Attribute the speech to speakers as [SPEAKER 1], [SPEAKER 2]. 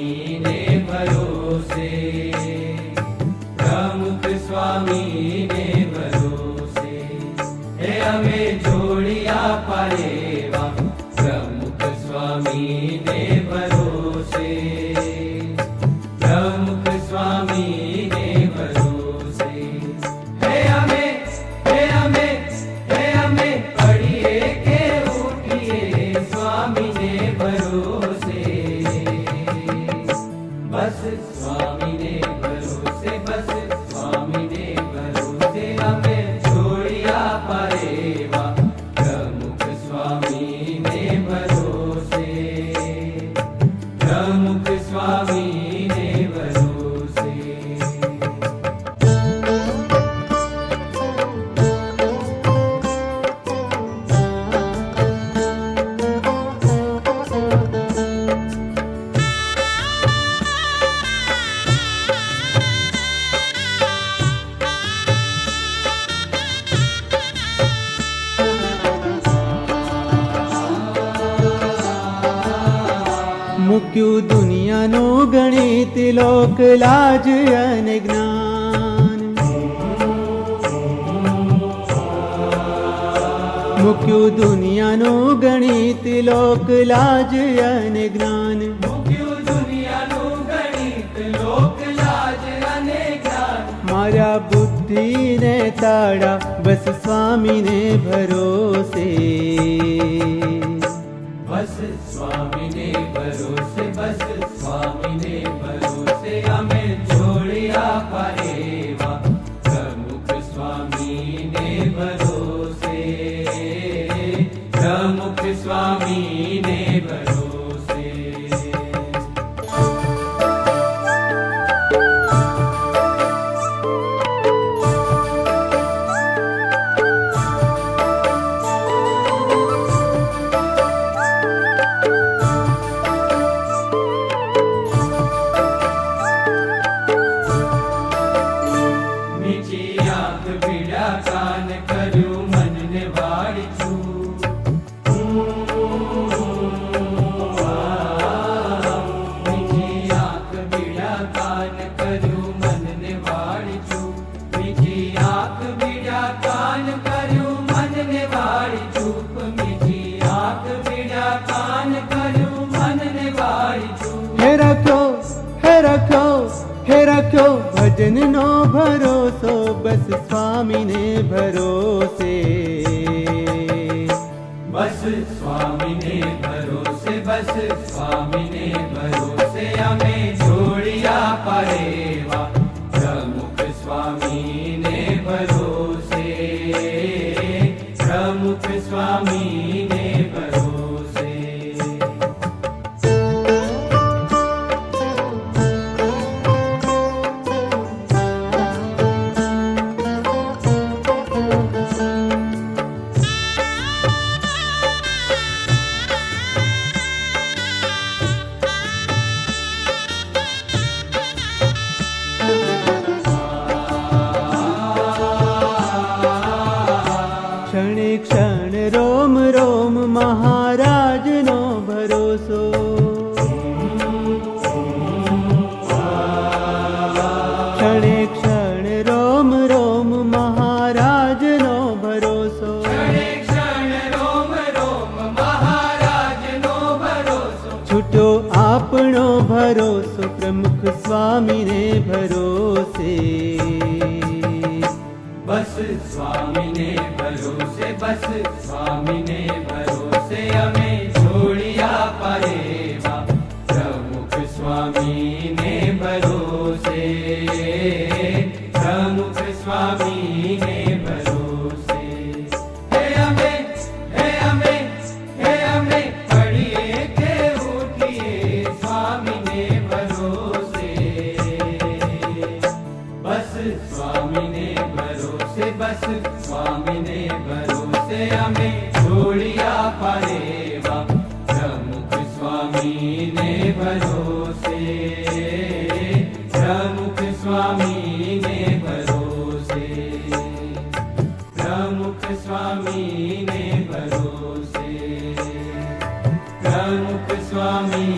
[SPEAKER 1] स्वामी ने भरोसे, प्रमुख स्वामी ने भरोसे, हे हमें जोड़िया पारेवा, प्रमुख स्वामी ने भरोसे, प्रमुख स्वामी ने भरोसे, हे हमें पढ़िए के उठिए स्वामी ने भरोसे, बस स्वामी ने भरोसे, बस स्वामी ने भरोसे, हमें छोड़िया परेवा, प्रमुख स्वामी ने भरोसे, प्रमुख स्वामी ने भरोसे।
[SPEAKER 2] મુક્યું દુનિયાનું ગણિત લોક લાજ અને જ્ઞાન, મુક્યું દુનિયાનું ગણિત લોક લાજ અને જ્ઞાન,
[SPEAKER 1] મુક્યું દુનિયાનું ગણિત લોક લાજ અને જ્ઞાન,
[SPEAKER 2] મારા બુદ્ધિને તાળા બસ સ્વામીને ભરોસે,
[SPEAKER 1] बस स्वामी ने भरोसे, बस स्वामी ने भरोसे, हमें जोड़िया परेवा, प्रमुख स्वामी ने भरोसे, प्रमुख स्वामी ने भरोसे। कान कर्यु मन ने वाड़िचू, मीठी आंख बीड़ा कान कर्यु मन ने वाड़िचू, मीठी आंख बीड़ा कान कर्यु मन ने वाड़िचू, मीठी आंख बीड़ा कान कर्यु मन ने वाड़िचू,
[SPEAKER 2] હે રાખ્યો હે રાખ્યો હે રાખ્યો ભજનનો ભરોસો બસ સ્વામીને ભરોસે,
[SPEAKER 1] बस स्वामी ने भरोसे, बस स्वामी ने भरोसे, हमें जोड़िया परेवा, प्रमुख स्वामी ने भरोसे, प्रमुख स्वामी ने भरोसे।
[SPEAKER 2] ક્ષણે ક્ષણ રોમ રોમ મહારાજનો ભરોસો, ક્ષણે ક્ષણ રોમ રોમ મહારાજનો ભરોસો,
[SPEAKER 1] क्षणे क्षण रोम रोम महाराजनो भरोसो,
[SPEAKER 2] છૂટો આપણો ભરોસો પ્રમુખ સ્વામીને ભરોસે,
[SPEAKER 1] बस स्वामी ने भरोसे, बस स्वामी ने भरोसे, हमें जोड़िया परेवा, प्रमुख स्वामी ने भरोसे, प्रमुख स्वामी ने भरोसे, हे हमें पढ़िए के उठिए स्वामी ने भरोसे, बस स्वामी ने भरोसे, बस स्वामी ने भरोसे, हमें जोड़िया परेवा, प्रमुख स्वामी ने भरोसे, प्रमुख स्वामी ने भरोसे, प्रमुख स्वामी ने भरोसे, प्रमुख स्वामी